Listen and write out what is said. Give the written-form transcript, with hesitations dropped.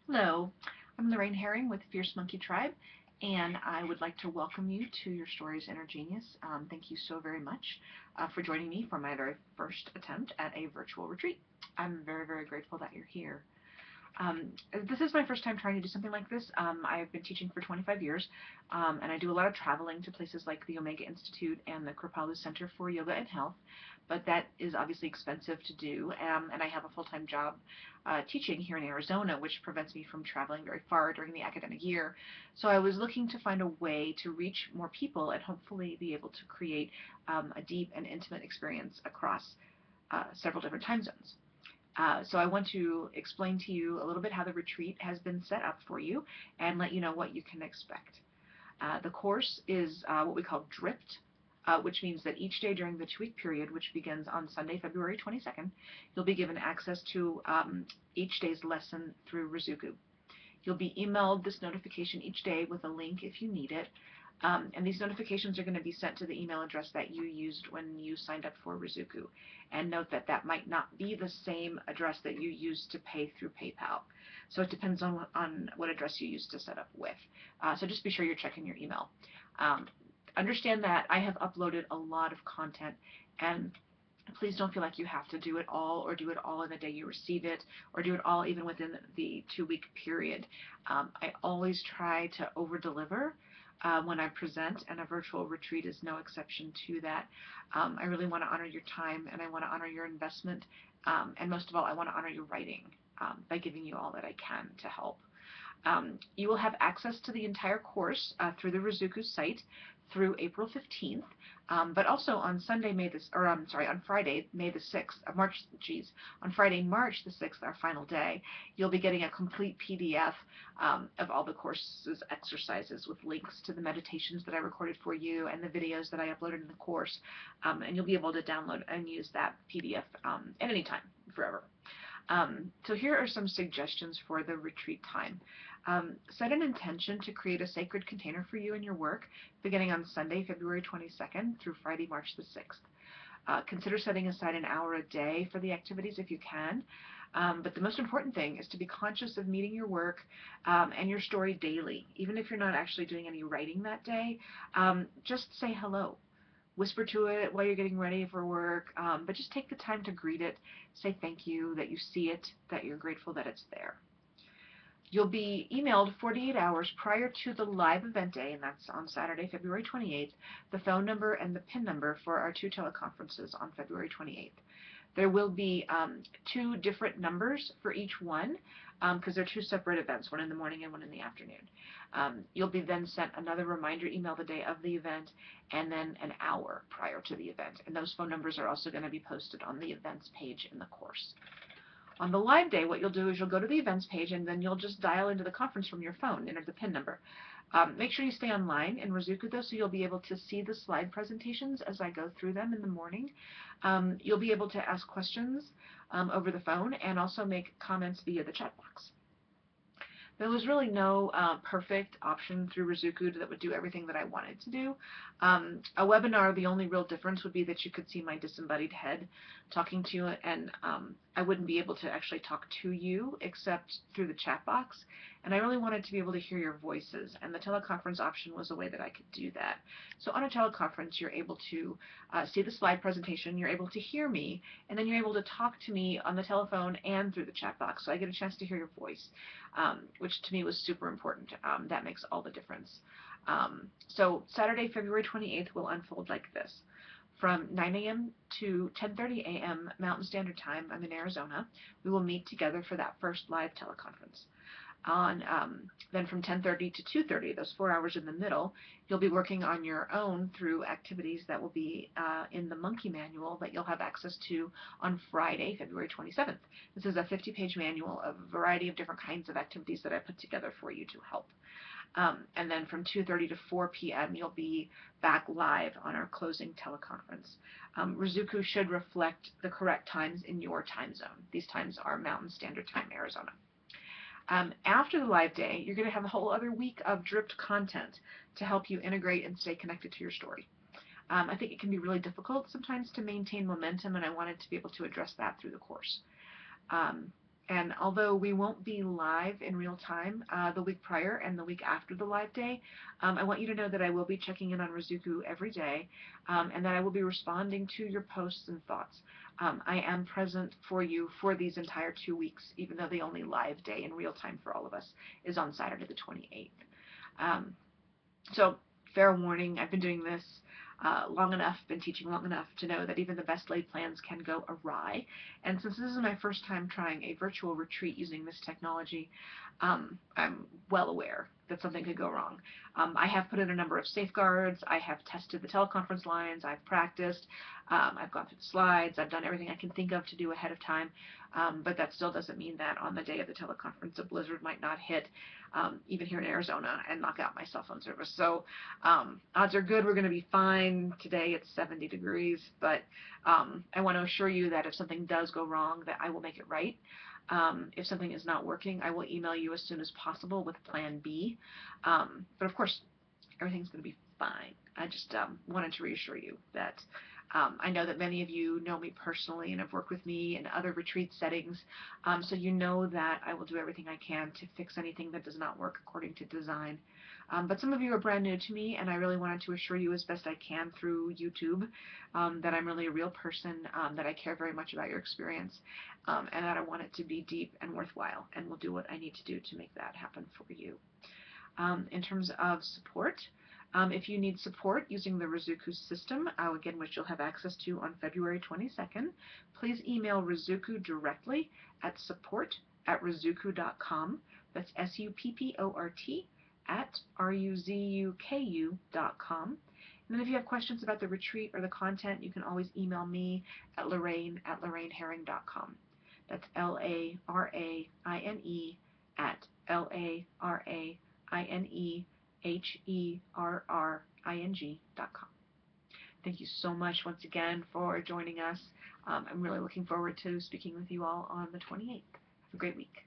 Hello, I'm Lorraine Herring with Fierce Monkey Tribe, and I would like to welcome you to Your Stories Inner Genius. Thank you so very much for joining me for my very first attempt at a virtual retreat. I'm very, very grateful that you're here. Um, this is my first time trying to do something like this. I've been teaching for 25 years, and I do a lot of traveling to places like the Omega Institute and the Kripalu Center for Yoga and Health, but that is obviously expensive to do, and I have a full-time job teaching here in Arizona, which prevents me from traveling very far during the academic year. So I was looking to find a way to reach more people and hopefully be able to create a deep and intimate experience across several different time zones. So I want to explain to you a little bit how the retreat has been set up for you and let you know what you can expect. The course is what we call dripped, which means that each day during the 2-week period, which begins on Sunday, February 22nd, you'll be given access to each day's lesson through Rizuku. You'll be emailed this notification each day with a link if you need it. And these notifications are going to be sent to the email address that you used when you signed up for Rizuku. And note that that might not be the same address that you used to pay through PayPal. So it depends on what address you used to set up with. So just be sure you're checking your email. Um, Understand that I have uploaded a lot of content, and please don't feel like you have to do it all or do it all in the day you receive it or do it all even within the 2-week period. I always try to over deliver when I present, and a virtual retreat is no exception to that. I really want to honor your time, and I want to honor your investment, and most of all, I want to honor your writing by giving you all that I can to help. You will have access to the entire course through the Rizuku site through April 15th, but also on Sunday, on Friday, May the 6th, on Friday, March the 6th, our final day, you'll be getting a complete PDF of all the course's exercises with links to the meditations that I recorded for you and the videos that I uploaded in the course, and you'll be able to download and use that PDF at any time, forever. So here are some suggestions for the retreat time. Set an intention to create a sacred container for you and your work beginning on Sunday, February 22nd through Friday, March the 6th. Consider setting aside an hour a day for the activities if you can. But the most important thing is to be conscious of meeting your work and your story daily. Even if you're not actually doing any writing that day, just say hello. Whisper to it while you're getting ready for work, but just take the time to greet it, say thank you, that you see it, that you're grateful that it's there. You'll be emailed 48 hours prior to the live event day, and that's on Saturday, February 28th, the phone number and the PIN number for our 2 teleconferences on February 28th. There will be 2 different numbers for each one because they're 2 separate events, one in the morning and one in the afternoon. You'll be then sent another reminder email the day of the event and then an hour prior to the event. And those phone numbers are also going to be posted on the events page in the course. On the live day, what you'll do is you'll go to the events page and then you'll just dial into the conference from your phone, enter the PIN number. Make sure you stay online in Rizuku though, so you'll be able to see the slide presentations as I go through them in the morning. You'll be able to ask questions over the phone and also make comments via the chat box. There was really no perfect option through Rizuku that would do everything that I wanted to do. A webinar, the only real difference would be that you could see my disembodied head talking to you, and I wouldn't be able to actually talk to you except through the chat box. And I really wanted to be able to hear your voices, and the teleconference option was a way that I could do that. So on a teleconference, you're able to see the slide presentation, you're able to hear me, and then you're able to talk to me on the telephone and through the chat box. So I get a chance to hear your voice, which to me was super important. That makes all the difference. So Saturday, February 28th will unfold like this. From 9 a.m. to 10:30 a.m. Mountain Standard Time, I'm in Arizona, we will meet together for that first live teleconference. Then from 10:30 to 2:30, those 4 hours in the middle, you'll be working on your own through activities that will be in the Monkey Manual that you'll have access to on Friday, February 27th. This is a 50-page manual of a variety of different kinds of activities that I put together for you to help. And then from 2:30 to 4 p.m., you'll be back live on our closing teleconference. Rizuku should reflect the correct times in your time zone. These times are Mountain Standard Time, Arizona. After the live day, you're going to have a whole other week of dripped content to help you integrate and stay connected to your story. I think it can be really difficult sometimes to maintain momentum, and I wanted to be able to address that through the course. And although we won't be live in real time the week prior and the week after the live day, I want you to know that I will be checking in on Rizuku every day, and that I will be responding to your posts and thoughts. I am present for you for these entire 2 weeks, even though the only live day in real time for all of us is on Saturday the 28th. So fair warning, I've been doing this long enough, been teaching long enough to know that even the best laid plans can go awry. And since this is my first time trying a virtual retreat using this technology, I'm well aware that something could go wrong. I have put in a number of safeguards. I have tested the teleconference lines. I've practiced. I've gone through the slides. I've done everything I can think of to do ahead of time. But that still doesn't mean that on the day of the teleconference, a blizzard might not hit, even here in Arizona, and knock out my cell phone service. So odds are good we're going to be fine. Today it's 70 degrees, but I want to assure you that if something does go wrong, that I will make it right. If something is not working, I will email you as soon as possible with plan B. But of course, everything's going to be fine. I just wanted to reassure you that I know that many of you know me personally and have worked with me in other retreat settings, so you know that I will do everything I can to fix anything that does not work according to design. But some of you are brand new to me, and I really wanted to assure you as best I can through YouTube that I'm really a real person, that I care very much about your experience, and that I want it to be deep and worthwhile, and will do what I need to do to make that happen for you. In terms of support, if you need support using the Rizuku system, again, which you'll have access to on February 22nd, please email Rizuku directly at support@rizuku.com. That's SUPPORT at RUZUKU.com. And then if you have questions about the retreat or the content, you can always email me at Lorraine@LorraineHerring.com. That's LARAINE at LARAINEHERRING.com. Thank you so much once again for joining us. I'm really looking forward to speaking with you all on the 28th. Have a great week.